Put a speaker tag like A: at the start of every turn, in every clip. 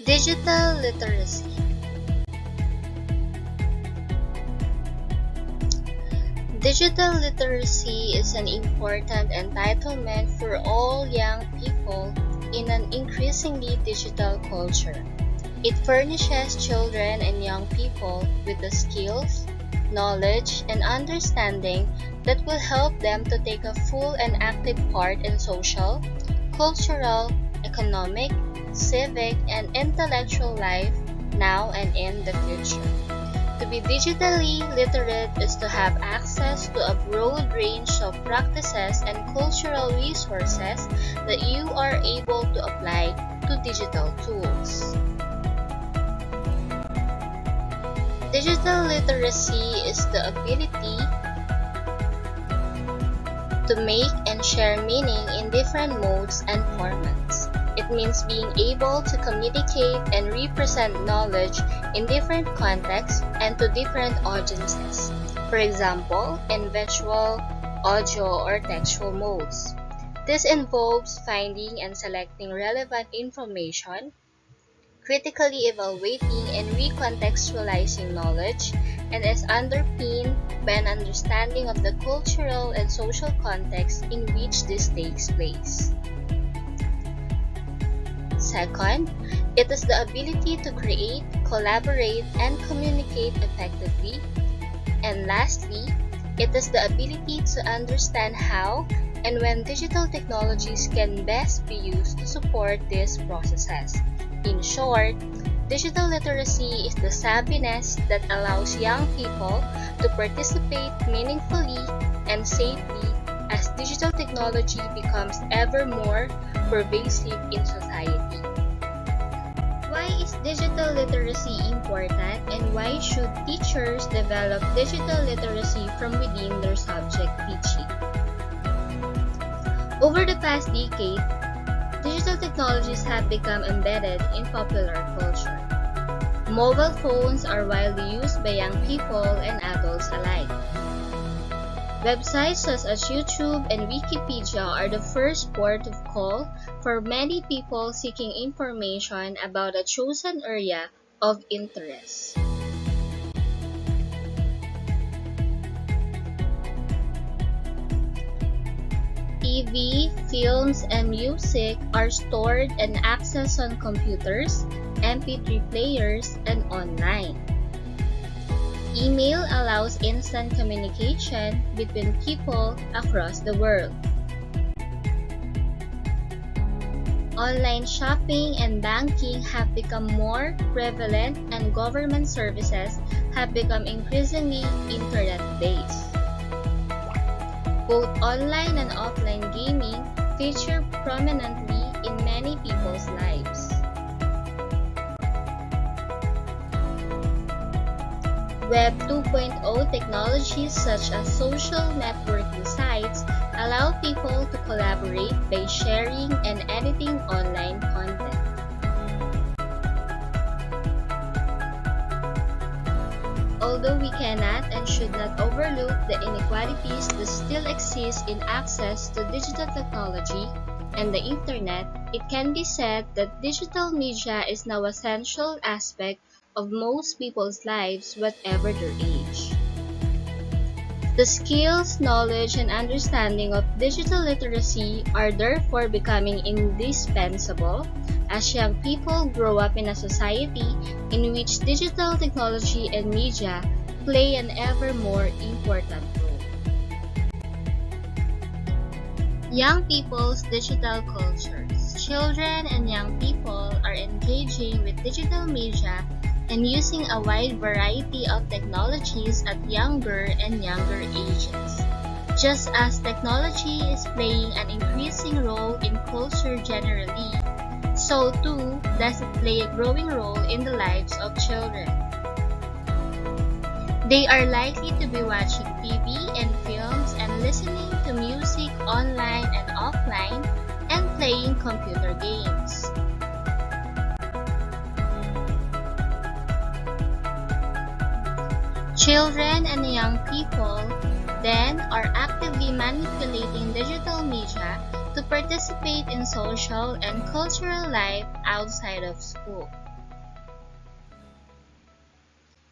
A: Digital literacy. Digital literacy is an important entitlement for all young people in an increasingly digital culture. It furnishes children and young people with the skills, knowledge, and understanding that will help them to take a full and active part in social, cultural, economic, civic, and intellectual life now and in the future. To be digitally literate is to have access to a broad range of practices and cultural resources that you are able to apply to digital tools. Digital literacy is the ability to make and share meaning in different modes and formats. It means being able to communicate and represent knowledge in different contexts and to different audiences. For example, in visual, audio, or textual modes. This involves finding and selecting relevant information, critically evaluating and recontextualizing knowledge, and is underpinned by an understanding of the cultural and social context in which this takes place. Second, it is the ability to create, collaborate, and communicate effectively. And lastly, it is the ability to understand how and when digital technologies can best be used to support these processes. In short, digital literacy is the savviness that allows young people to participate meaningfully and safely as digital technology becomes ever more pervasive in society. Why is digital literacy important, and why should teachers develop digital literacy from within their subject teaching? Over the past decade, digital technologies have become embedded in popular culture. Mobile phones are widely used by young people and adults alike. Websites such as YouTube and Wikipedia are the first port of call for many people seeking information about a chosen area of interest. TV, films, and music are stored and accessed on computers, MP3 players, and online. Email allows instant communication between people across the world. Online shopping and banking have become more prevalent, and government services have become increasingly internet-based. Both online and offline gaming feature prominently in many people's lives. Web 2.0 technologies such as social networking sites allow people to collaborate by sharing and editing online content. Although we cannot and should not overlook the inequalities that still exist in access to digital technology and the internet, it can be said that digital media is now an essential aspect of most people's lives, whatever their age. The skills, knowledge, and understanding of digital literacy are therefore becoming indispensable as young people grow up in a society in which digital technology and media play an ever more important role. Young people's digital cultures. Children and young people are engaging with digital media and using a wide variety of technologies at younger and younger ages. Just as technology is playing an increasing role in culture generally, so too does it play a growing role in the lives of children. They are likely to be watching TV and films and listening to music online and offline and playing computer games. Children and young people then are actively manipulating digital media to participate in social and cultural life outside of school.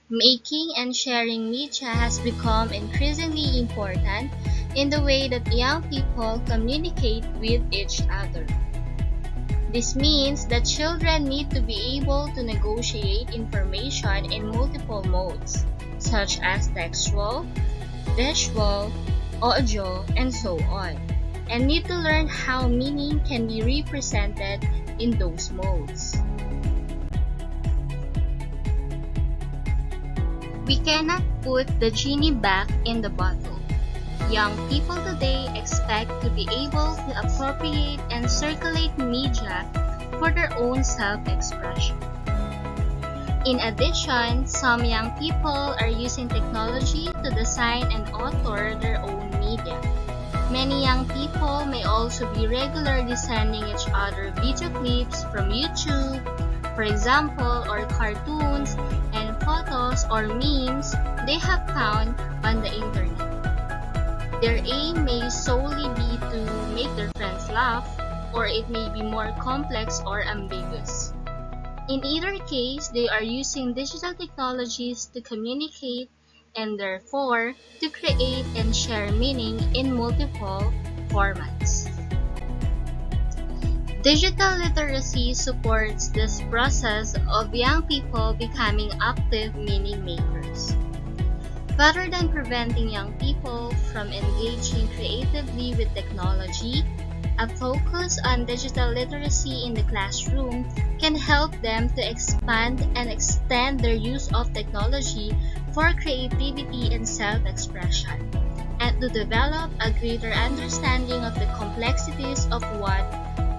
A: Making and sharing media has become increasingly important in the way that young people communicate with each other. This means that children need to be able to negotiate information in multiple modes, such as textual, visual, audio, and so on, and need to learn how meaning can be represented in those modes. We cannot put the genie back in the bottle. Young people today expect to be able to appropriate and circulate media for their own self-expression. In addition, some young people are using technology to design and author their own media. Many young people may also be regularly sending each other video clips from YouTube, for example, or cartoons and photos or memes they have found on the internet. Their aim may solely be to make their friends laugh, or it may be more complex or ambiguous. In either case, they are using digital technologies to communicate and therefore to create and share meaning in multiple formats. Digital literacy supports this process of young people becoming active meaning makers. Rather than preventing young people from engaging creatively with technology, a focus on digital literacy in the classroom can help them to expand and extend their use of technology for creativity and self-expression, and to develop a greater understanding of the complexities of what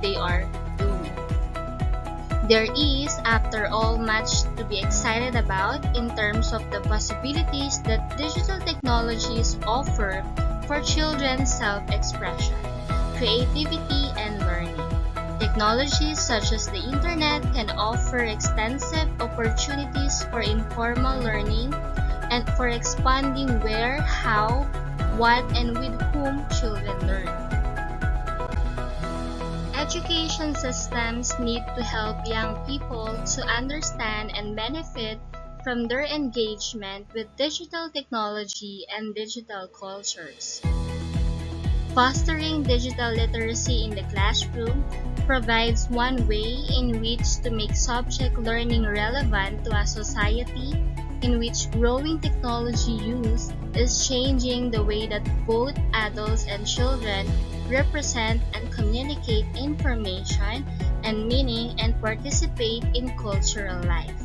A: they are doing. There is, after all, much to be excited about in terms of the possibilities that digital technologies offer for children's self-expression, creativity, and learning. Technologies such as the internet can offer extensive opportunities for informal learning and for expanding where, how, what, and with whom children learn. Education systems need to help young people to understand and benefit from their engagement with digital technology and digital cultures. Fostering digital literacy in the classroom provides one way in which to make subject learning relevant to a society in which growing technology use is changing the way that both adults and children represent and communicate information and meaning and participate in cultural life.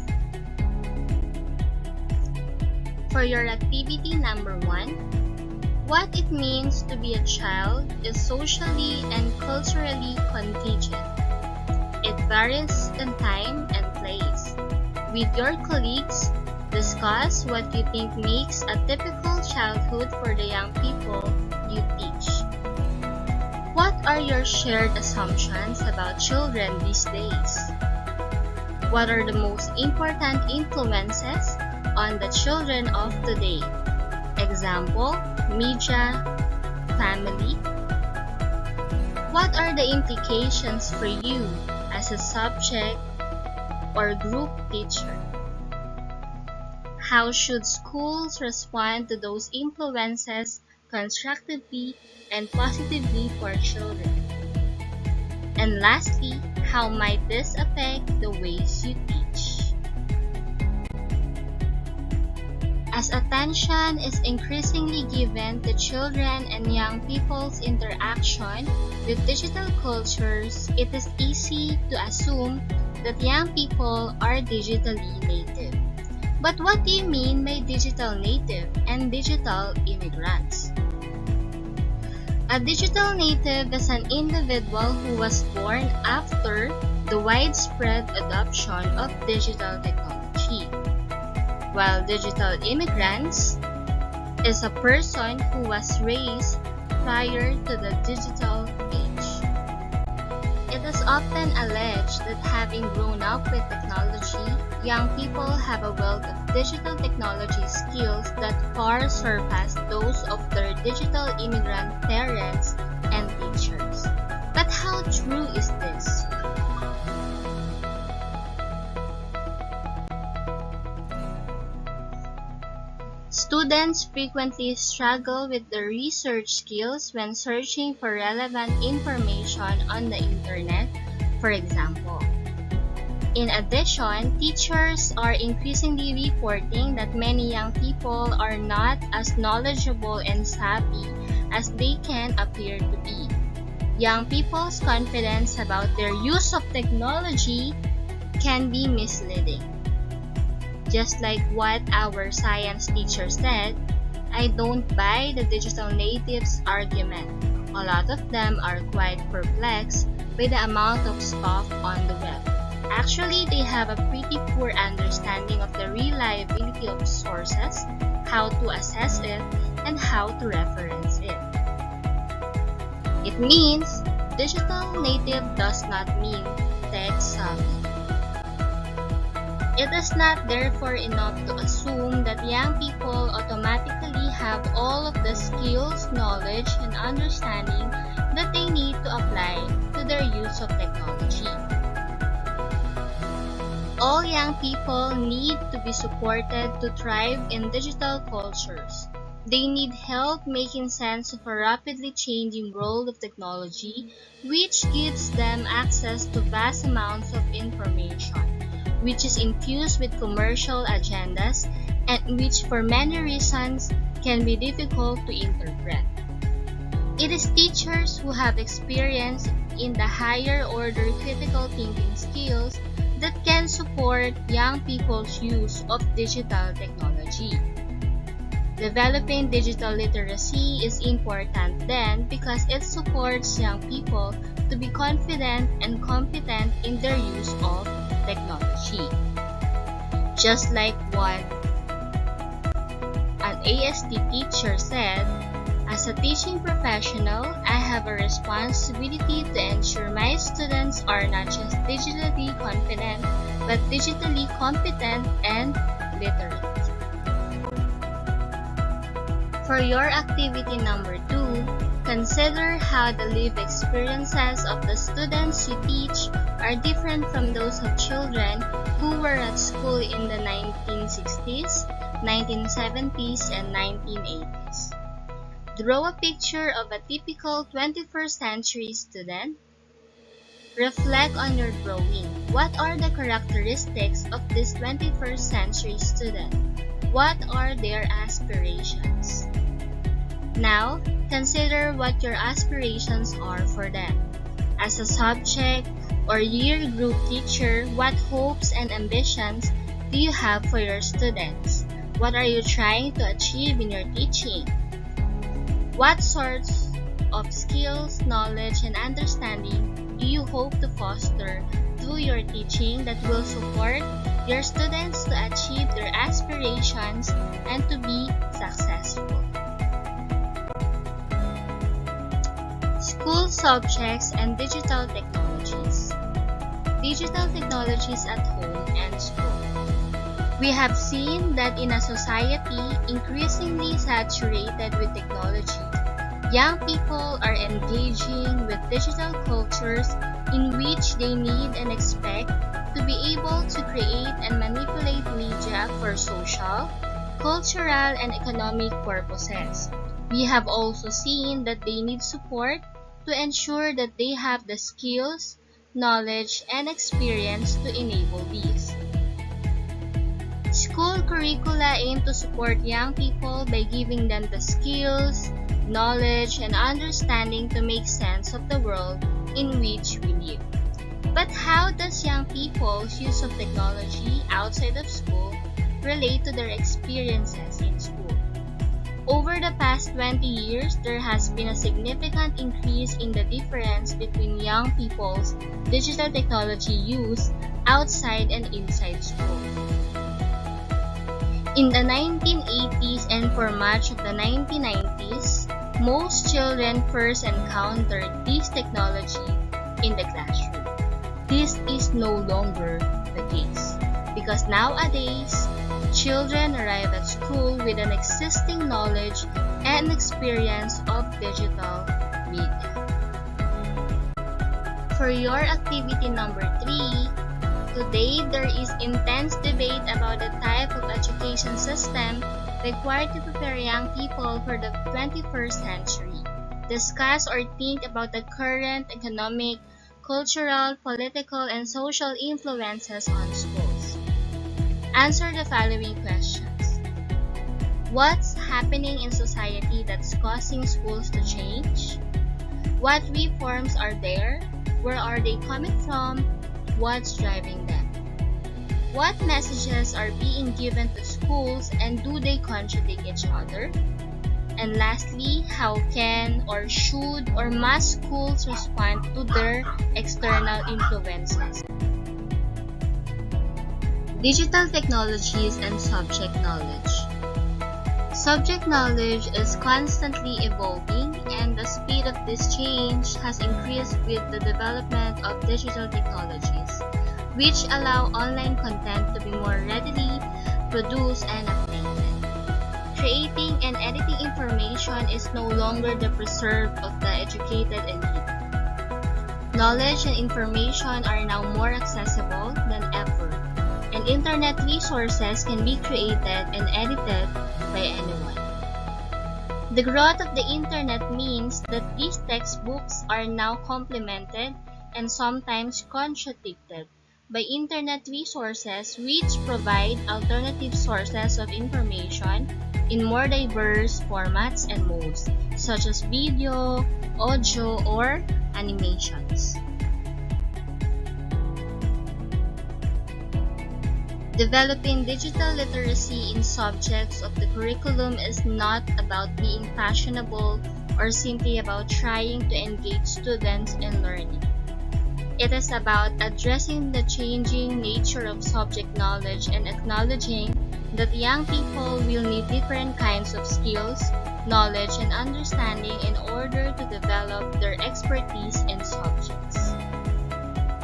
A: For your activity number 1, what it means to be a child is socially and culturally contingent. It varies in time and place. With your colleagues, discuss what you think makes a typical childhood for the young people you teach. What are your shared assumptions about children these days? What are the most important influences on the children of today? Example, media, family. What are the implications for you as a subject or group teacher? How should schools respond to those influences constructively and positively for children? And lastly, how might this affect the ways you teach? As attention is increasingly given to children and young people's interaction with digital cultures, it is easy to assume that young people are digitally native. But what do you mean by digital native and digital immigrants? A digital native is an individual who was born after the widespread adoption of digital technology, while digital immigrants is a person who was raised prior to the digital age. It is often alleged that having grown up with technology, young people have a wealth of digital technology skills that far surpass those of their digital immigrant parents and teachers. But how true is this? Students frequently struggle with their research skills when searching for relevant information on the internet, for example. In addition, teachers are increasingly reporting that many young people are not as knowledgeable and savvy as they can appear to be. Young people's confidence about their use of technology can be misleading. Just like what our science teacher said, I don't buy the digital natives argument. A lot of them are quite perplexed by the amount of stuff on the web. Actually, they have a pretty poor understanding of the reliability of sources, how to assess it, and how to reference it. It means digital native does not mean tech savvy. It is not therefore enough to assume that young people automatically have all of the skills, knowledge, and understanding that they need to apply to their use of technology. All young people need to be supported to thrive in digital cultures. They need help making sense of a rapidly changing world of technology, which gives them access to vast amounts of information, which is infused with commercial agendas and which for many reasons can be difficult to interpret. It is teachers who have experience in the higher order critical thinking skills that can support young people's use of digital technology. Developing digital literacy is important then because it supports young people to be confident and competent in their use of technology. Just like what an AST teacher said, as a teaching professional, I have a responsibility to ensure my students are not just digitally confident, but digitally competent and literate. For your activity number 2, consider how the lived experiences of the students you teach are different from those of children who were at school in the 1960s, 1970s, and 1980s. Draw a picture of a typical 21st century student. Reflect on your drawing. What are the characteristics of this 21st century student? What are their aspirations? Now, consider what your aspirations are for them. As a subject or year group teacher, what hopes and ambitions do you have for your students? What are you trying to achieve in your teaching? What sorts of skills, knowledge, and understanding do you hope to foster through your teaching that will support your students to achieve their aspirations and to be successful? School subjects and digital technologies. Digital technologies at home and school. We have seen that in a society increasingly saturated with technology, young people are engaging with digital cultures in which they need and expect to be able to create and manipulate media for social, cultural, and economic purposes. We have also seen that they need support to ensure that they have the skills, knowledge, and experience to enable these. School curricula aim to support young people by giving them the skills, knowledge, and understanding to make sense of the world in which we live. But how does young people's use of technology outside of school relate to their experiences in school? Over the past 20 years, there has been a significant increase in the difference between young people's digital technology use outside and inside school. In the 1980s and for much of the 1990s, most children first encountered this technology in the classroom. This is no longer the case because nowadays, children arrive at school with an existing knowledge and experience of digital media. For your activity number 3, today there is intense debate about the type of education system required to prepare young people for the 21st century. Discuss or think about the current economic, cultural, political, and social influences on schools. Answer the following questions. What's happening in society that's causing schools to change? What reforms are there? Where are they coming from? What's driving them? What messages are being given to schools and do they contradict each other? And lastly, how can or should or must schools respond to their external influences? Digital technologies and subject knowledge. Subject knowledge is constantly evolving, and the speed of this change has increased with the development of digital technologies, which allow online content to be more readily produced and updated. Creating and editing information is no longer the preserve of the educated elite. Knowledge and information are now more accessible than ever, and internet resources can be created and edited by anyone. The growth of the internet means that these textbooks are now complemented and sometimes contradicted by internet resources which provide alternative sources of information in more diverse formats and modes, such as video, audio, or animations. Developing digital literacy in subjects of the curriculum is not about being fashionable or simply about trying to engage students in learning. It is about addressing the changing nature of subject knowledge and acknowledging that young people will need different kinds of skills, knowledge, and understanding in order to develop their expertise in subjects.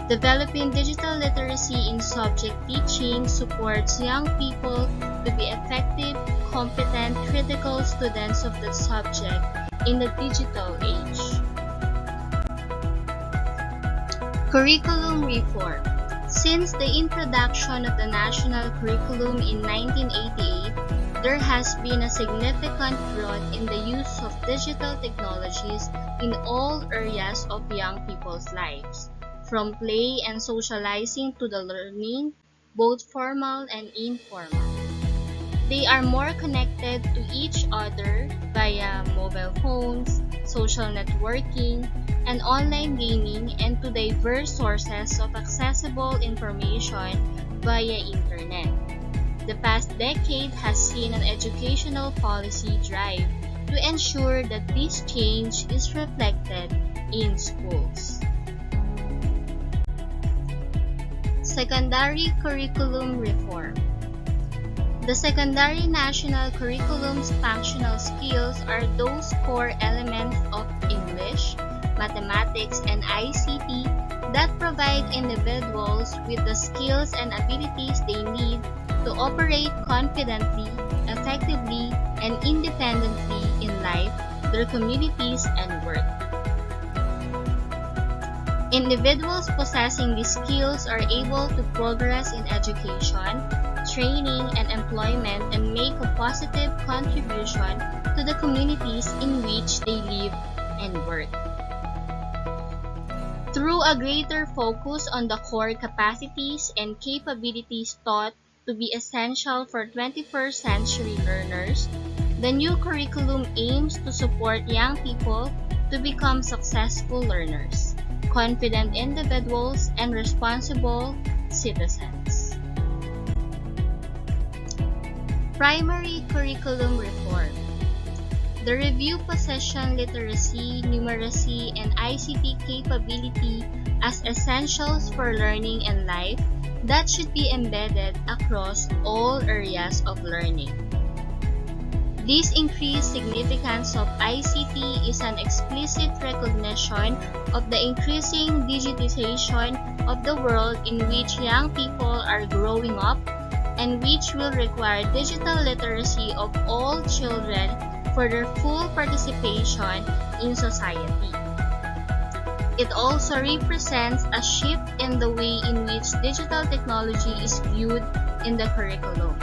A: Developing digital literacy in subject teaching supports young people to be effective, competent, critical students of the subject in the digital age. Curriculum reform. Since the introduction of the national curriculum in 1988, there has been a significant growth in the use of digital technologies in all areas of young people's lives, from play and socializing to the learning, both formal and informal. They are more connected to each other via mobile phones, social networking, and online gaming, and to diverse sources of accessible information via internet. The past decade has seen an educational policy drive to ensure that this change is reflected in schools. Secondary curriculum reform. The secondary national curriculum's functional skills are those core elements of English, mathematics, and ICT that provide individuals with the skills and abilities they need to operate confidently, effectively, and independently in life, their communities, and work. Individuals possessing these skills are able to progress in education, training, and employment and make a positive contribution to the communities in which they live and work. Through a greater focus on the core capacities and capabilities thought to be essential for 21st century learners, the new curriculum aims to support young people to become successful learners, confident individuals, and responsible citizens. Primary curriculum reform. The review possession literacy, numeracy, and ICT capability as essentials for learning and life that should be embedded across all areas of learning. This increased significance of ICT is an explicit recognition of the increasing digitization of the world in which young people are growing up and which will require digital literacy of all children for their full participation in society. It also represents a shift in the way in which digital technology is viewed in the curriculum.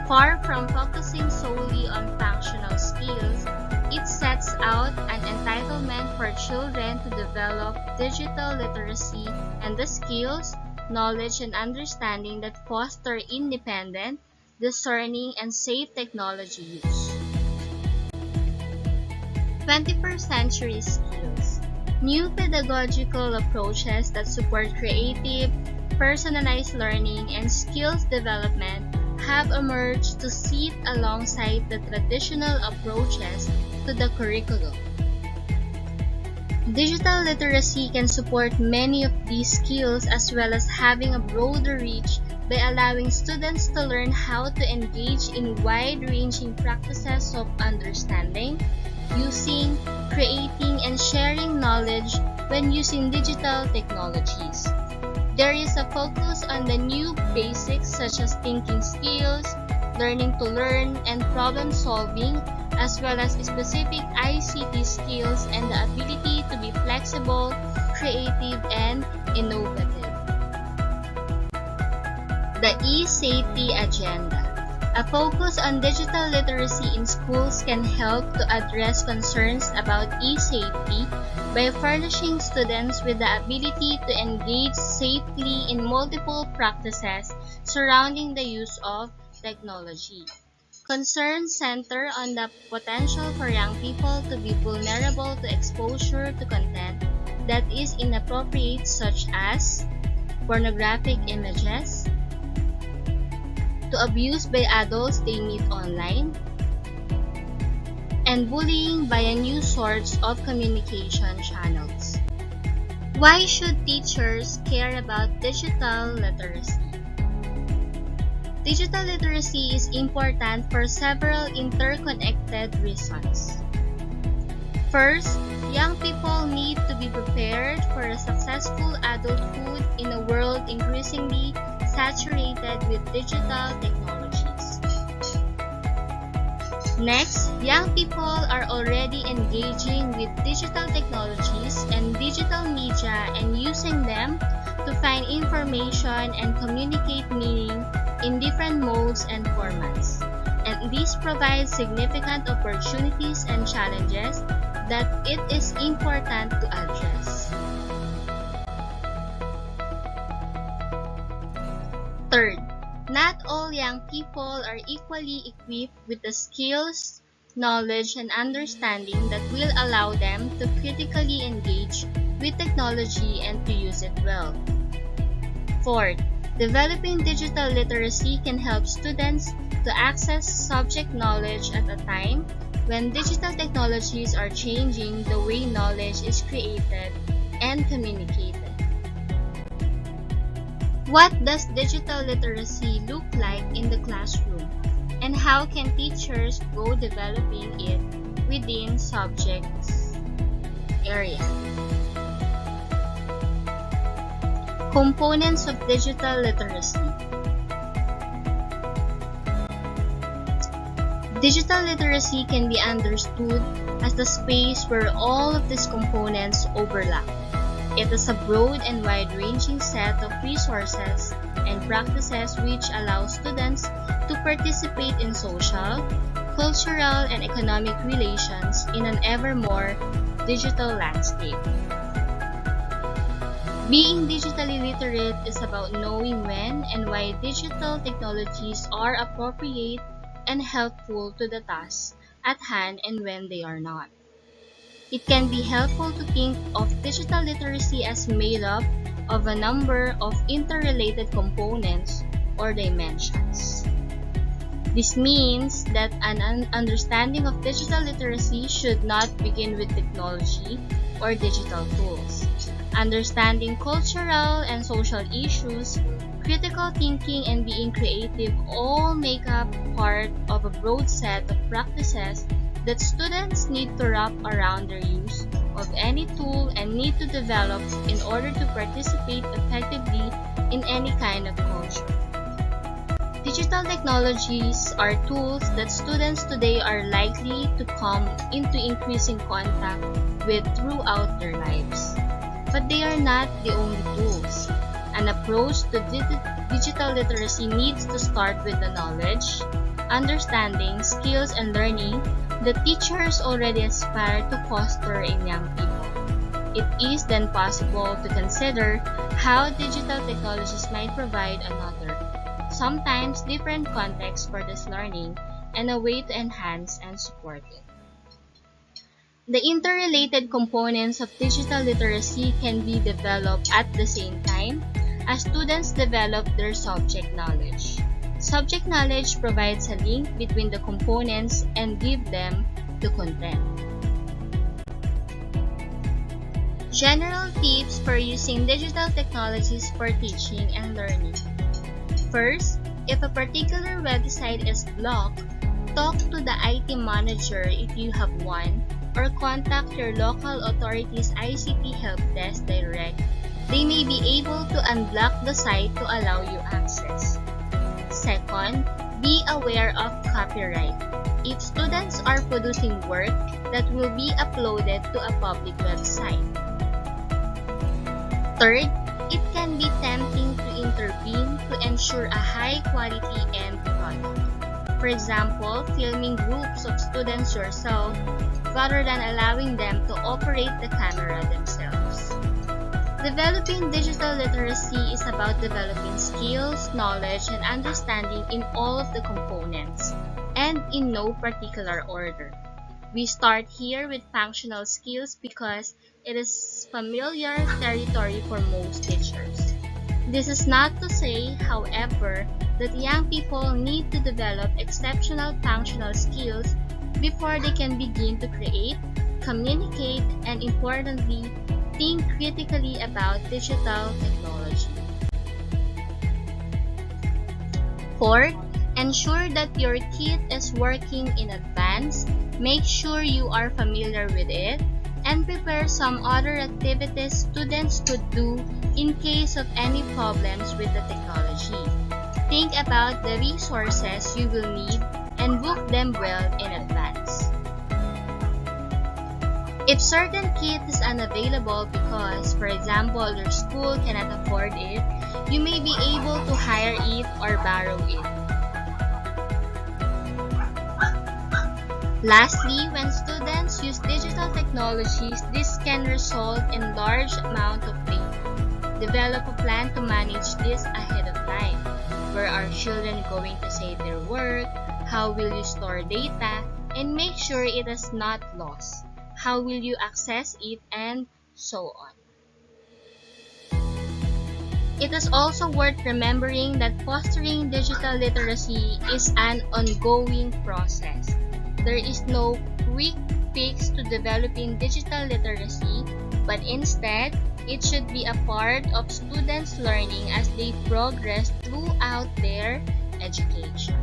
A: Far from focusing solely on functional skills, it sets out an entitlement for children to develop digital literacy and the skills, knowledge, and understanding that foster independent, discerning, and safe technology use. 21st century skills. New pedagogical approaches that support creative, personalized learning and skills development have emerged to sit alongside the traditional approaches to the curriculum. Digital literacy can support many of these skills as well as having a broader reach by allowing students to learn how to engage in wide-ranging practices of understanding, using, creating, and sharing knowledge when using digital technologies. There is a focus on the new basics such as thinking skills, learning to learn, and problem solving, as well as specific ICT skills and the ability to be flexible, creative, and innovative. The e-safety agenda. A focus on digital literacy in schools can help to address concerns about e-safety by furnishing students with the ability to engage safely in multiple practices surrounding the use of technology. Concerns center on the potential for young people to be vulnerable to exposure to content that is inappropriate, such as pornographic images, to abuse by adults they meet online, and bullying via new sorts of communication channels. Why should teachers care about digital literacy? Digital literacy is important for several interconnected reasons. First, young people need to be prepared for a successful adulthood in a world increasingly saturated with digital technologies. Next, young people are already engaging with digital technologies and digital media and using them to find information and communicate meaning in different modes and formats. And this provides significant opportunities and challenges that it is important to address. Third, not all young people are equally equipped with the skills, knowledge, and understanding that will allow them to critically engage with technology and to use it well. Fourth, developing digital literacy can help students to access subject knowledge at a time when digital technologies are changing the way knowledge is created and communicated. What does digital literacy look like in the classroom, and how can teachers go developing it within subjects area? Components of digital literacy. Digital literacy can be understood as the space where all of these components overlap. It is a broad and wide-ranging set of resources and practices which allow students to participate in social, cultural, and economic relations in an ever more digital landscape. Being digitally literate is about knowing when and why digital technologies are appropriate and helpful to the task at hand and when they are not. It can be helpful to think of digital literacy as made up of a number of interrelated components or dimensions. This means that an understanding of digital literacy should not begin with technology or digital tools. Understanding cultural and social issues, critical thinking, and being creative all make up part of a broad set of practices that students need to wrap around their use of any tool and need to develop in order to participate effectively in any kind of culture. Digital technologies are tools that students today are likely to come into increasing contact with throughout their lives. But they are not the only tools. An approach to digital literacy needs to start with the knowledge, understanding, skills, and learning that teachers already aspire to foster in young people. It is then possible to consider how digital technologies might provide another, sometimes different context for this learning and a way to enhance and support it. The interrelated components of digital literacy can be developed at the same time as students develop their subject knowledge. Subject knowledge provides a link between the components and give them the content. General tips for using digital technologies for teaching and learning. First, if a particular website is blocked, talk to the IT manager if you have one, or contact your local authority's ICT help desk direct. They may be able to unblock the site to allow you access. Second, be aware of copyright. If students are producing work that will be uploaded to a public website. Third, it can be tempting to intervene to ensure a high-quality end product. For example, filming groups of students yourself rather than allowing them to operate the camera themselves. Developing digital literacy is about developing skills, knowledge, and understanding in all of the components, and in no particular order. We start here with functional skills because it is familiar territory for most teachers. This is not to say, however, that young people need to develop exceptional functional skills before they can begin to create, communicate, and importantly, think critically about digital technology. Fourth, ensure that your kit is working in advance. Make sure you are familiar with it and prepare some other activities students could do in case of any problems with the technology. Think about the resources you will need and book them well in advance. If certain kit is unavailable because, for example, your school cannot afford it, you may be able to hire it or borrow it. Lastly, when students use digital technologies, this can result in large amount of data. Develop a plan to manage this ahead of time. Where are children going to save their work? How will you store data? And make sure it is not lost. How will you access it? And so on. It is also worth remembering that fostering digital literacy is an ongoing process. There is no quick fix to developing digital literacy, but instead, it should be a part of students' learning as they progress throughout their education.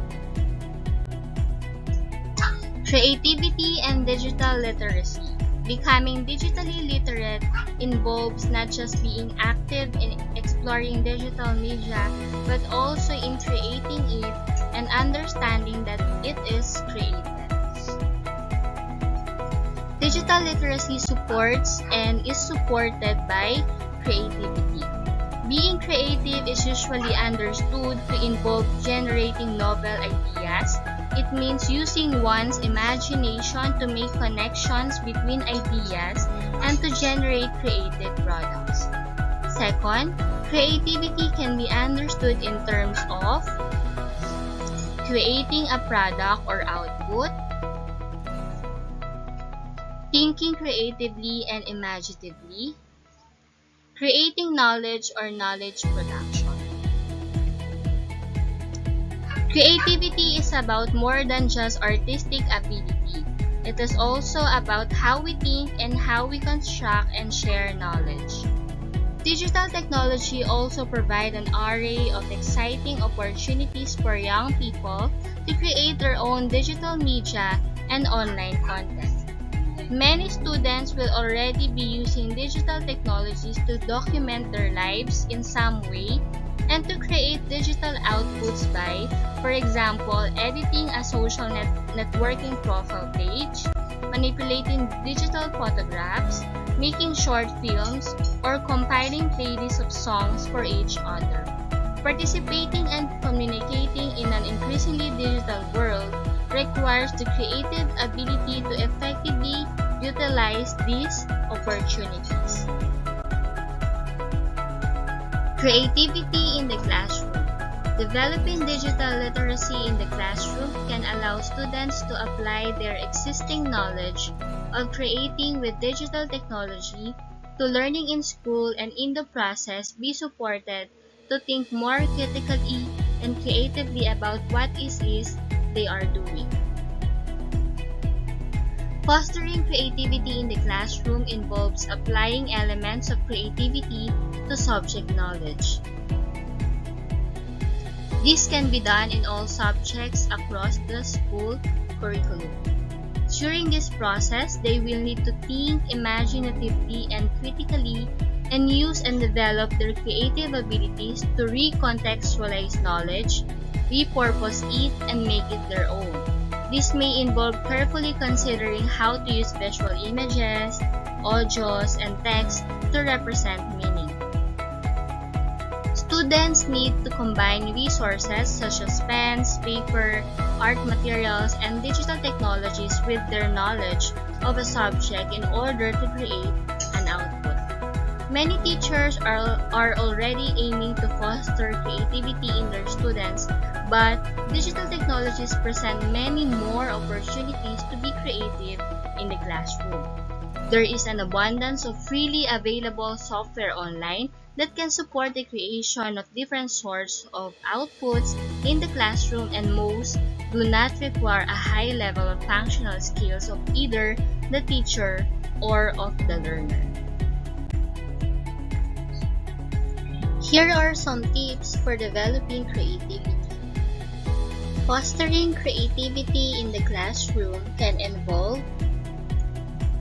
A: Creativity and digital literacy. Becoming digitally literate involves not just being active in exploring digital media, but also in creating it and understanding that it is created. Digital literacy supports and is supported by creativity. Being creative is usually understood to involve generating novel ideas. It means using one's imagination to make connections between ideas and to generate creative products. Second, creativity can be understood in terms of creating a product or output, thinking creatively and imaginatively, creating knowledge or knowledge production. Creativity is about more than just artistic ability. It is also about how we think and how we construct and share knowledge. Digital technology also provides an array of exciting opportunities for young people to create their own digital media and online content. Many students will already be using digital technologies to document their lives in some way and to create digital outputs by, for example, editing a social networking profile page, manipulating digital photographs, making short films, or compiling playlists of songs for each other. Participating and communicating in an increasingly digital world requires the creative ability to effectively utilize these opportunities. Creativity in the classroom. Developing digital literacy in the classroom can allow students to apply their existing knowledge of creating with digital technology to learning in school, and in the process be supported to think more critically and creatively about what it is they are doing. Fostering creativity in the classroom involves applying elements of creativity to subject knowledge. This can be done in all subjects across the school curriculum. During this process, they will need to think imaginatively and critically and use and develop their creative abilities to recontextualize knowledge, repurpose it, and make it their own. This may involve carefully considering how to use visual images, audios, and text to represent meaning. Students need to combine resources such as pens, paper, art materials, and digital technologies with their knowledge of a subject in order to create an output. Many teachers are already aiming to foster creativity in their students, but digital technologies present many more opportunities to be creative in the classroom. There is an abundance of freely available software online that can support the creation of different sorts of outputs in the classroom, and most do not require a high level of functional skills of either the teacher or of the learner. Here are some tips for developing creativity. Fostering creativity in the classroom can involve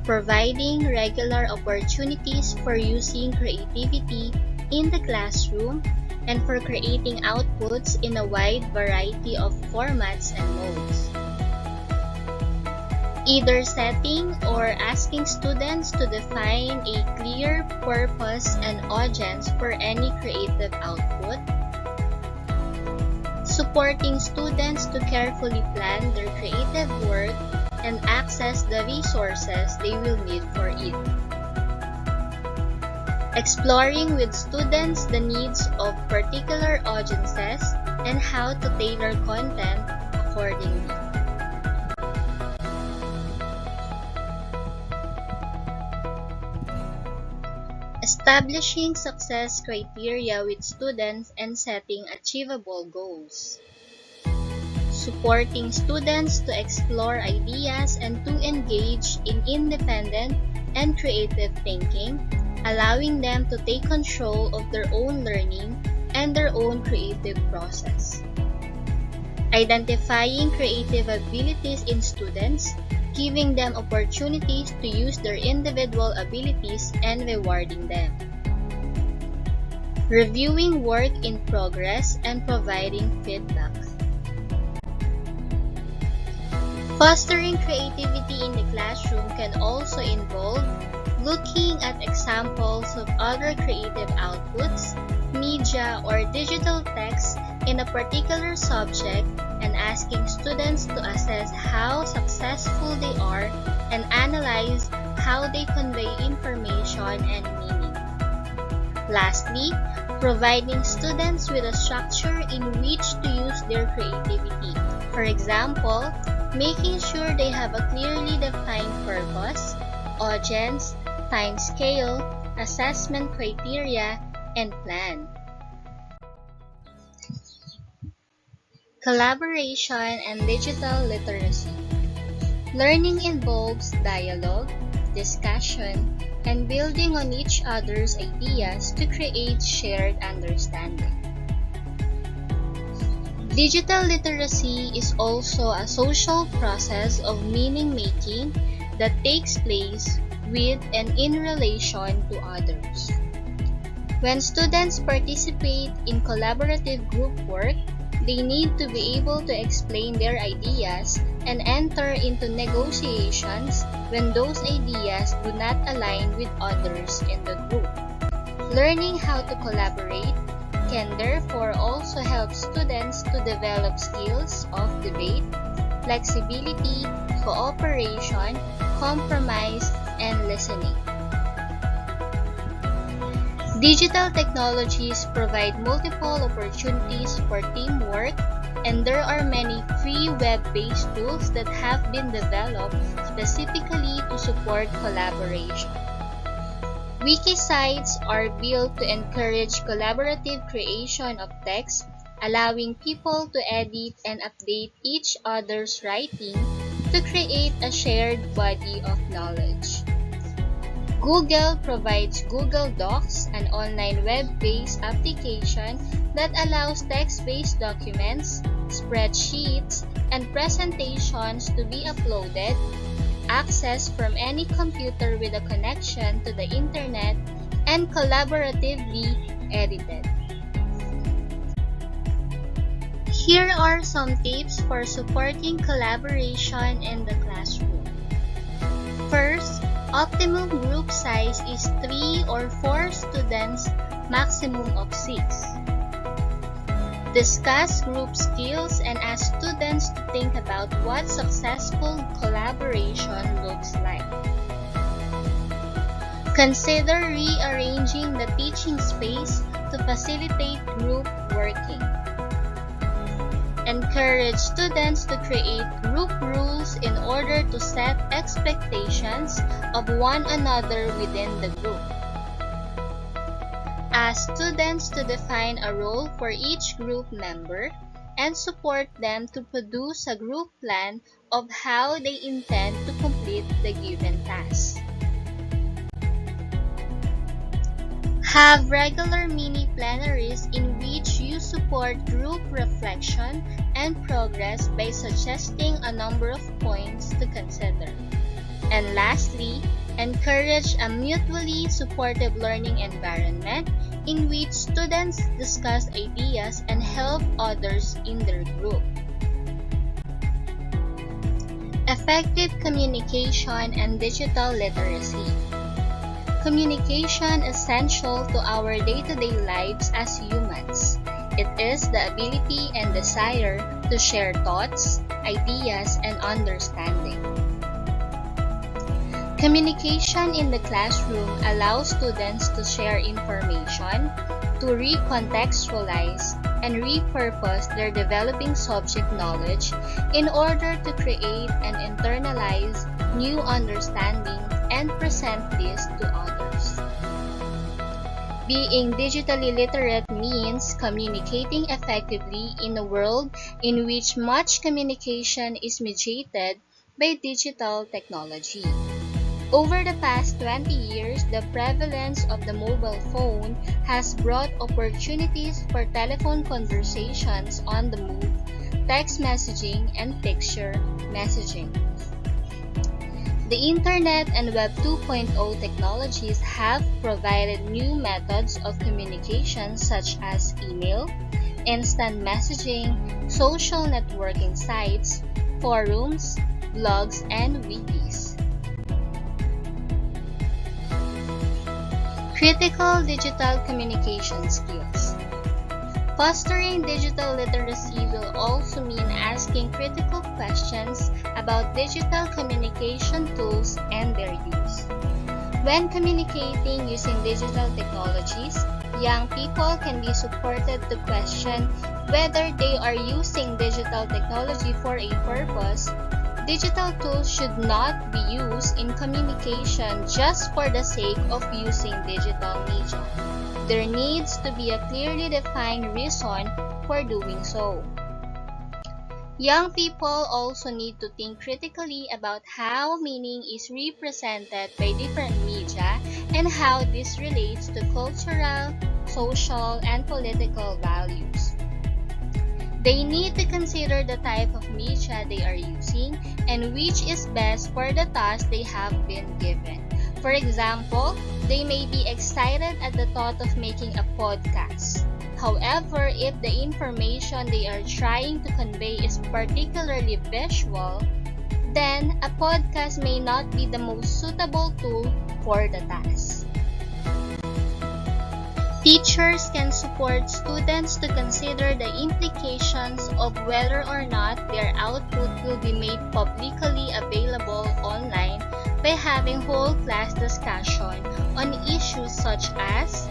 A: providing regular opportunities for using creativity in the classroom and for creating outputs in a wide variety of formats and modes. Either setting or asking students to define a clear purpose and audience for any creative output. Supporting students to carefully plan their creative work and access the resources they will need for it. Exploring with students the needs of particular audiences and how to tailor content accordingly. Establishing success criteria with students and setting achievable goals. Supporting students to explore ideas and to engage in independent and creative thinking, allowing them to take control of their own learning and their own creative process. Identifying creative abilities in students, giving them opportunities to use their individual abilities and rewarding them. Reviewing work in progress and providing feedback. Fostering creativity in the classroom can also involve looking at examples of other creative outputs, media, or digital text in a particular subject and asking students to assess how successful they are and analyze how they convey information and meaning. Lastly, providing students with a structure in which to use their creativity. For example, making sure they have a clearly defined purpose, audience, time scale, assessment criteria, and plan. Collaboration and digital literacy. Learning involves dialogue, discussion, and building on each other's ideas to create shared understanding. Digital literacy is also a social process of meaning-making that takes place with and in relation to others. When students participate in collaborative group work, they need to be able to explain their ideas and enter into negotiations when those ideas do not align with others in the group. Learning how to collaborate, can therefore also help students to develop skills of debate, flexibility, cooperation, compromise, and listening. Digital technologies provide multiple opportunities for teamwork, and there are many free web-based tools that have been developed specifically to support collaboration. Wiki sites are built to encourage collaborative creation of text, allowing people to edit and update each other's writing to create a shared body of knowledge. Google provides Google Docs, an online web-based application that allows text-based documents, spreadsheets, and presentations to be uploaded, accessed from any computer with a connection to the internet, and collaboratively edited. Here are some tips for supporting collaboration in the classroom. First, optimum group size is 3 or 4 students, maximum of 6. Discuss group skills and ask students to think about what successful collaboration looks like. Consider rearranging the teaching space to facilitate group working. Encourage students to create group rules in order to set expectations of one another within the group. Ask students to define a role for each group member and support them to produce a group plan of how they intend to complete the given task. Have regular mini plenaries in which you support group reflection and progress by suggesting a number of points to consider. And lastly, encourage a mutually supportive learning environment in which students discuss ideas and help others in their group. Effective communication and digital literacy. Communication is essential to our day-to-day lives as humans. It is the ability and desire to share thoughts, ideas, and understanding. Communication in the classroom allows students to share information, to recontextualize, and repurpose their developing subject knowledge in order to create and internalize new understanding and present this to others. Being digitally literate means communicating effectively in a world in which much communication is mediated by digital technology. Over the past 20 years, the prevalence of the mobile phone has brought opportunities for telephone conversations on the move, text messaging, and picture messaging. The Internet and Web 2.0 technologies have provided new methods of communication such as email, instant messaging, social networking sites, forums, blogs, and wikis. Critical digital communication skills. Fostering digital literacy will also mean asking critical questions about digital communication tools and their use. When communicating using digital technologies, young people can be supported to question whether they are using digital technology for a purpose. Digital tools should not be used in communication just for the sake of using digital media. There needs to be a clearly defined reason for doing so. Young people also need to think critically about how meaning is represented by different media and how this relates to cultural, social, and political values. They need to consider the type of media they are using and which is best for the task they have been given. For example, they may be excited at the thought of making a podcast. However, if the information they are trying to convey is particularly visual, then a podcast may not be the most suitable tool for the task. Teachers can support students to consider the implications of whether or not their output will be made publicly available online by having whole class discussion on issues such as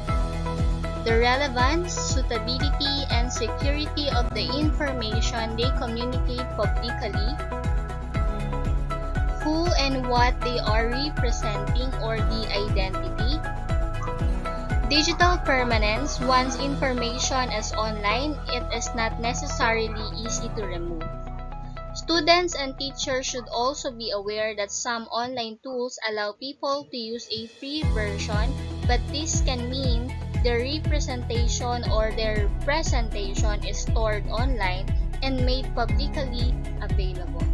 A: the relevance, suitability, and security of the information they communicate publicly, who and what they are representing or the identity, digital permanence. Once information is online, it is not necessarily easy to remove. Students and teachers should also be aware that some online tools allow people to use a free version, but this can mean their representation or their presentation is stored online and made publicly available.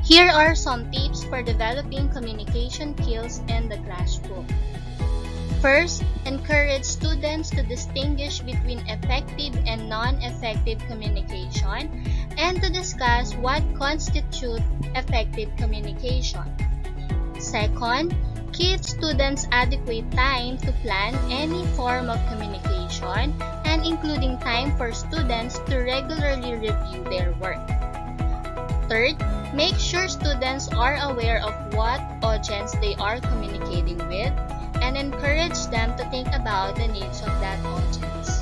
A: Here are some tips for developing communication skills in the classroom. First, encourage students to distinguish between effective and non-effective communication and to discuss what constitutes effective communication. Second, give students adequate time to plan any form of communication and including time for students to regularly review their work. Third, make sure students are aware of what audience they are communicating with and encourage them to think about the needs of that audience.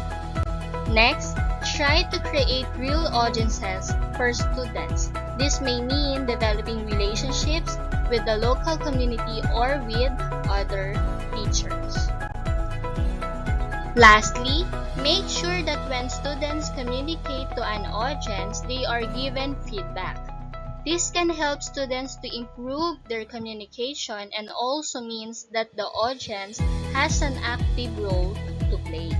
A: Next, try to create real audiences for students. This may mean developing relationships with the local community or with other teachers. Lastly, make sure that when students communicate to an audience, they are given feedback. This can help students to improve their communication and also means that the audience has an active role to play.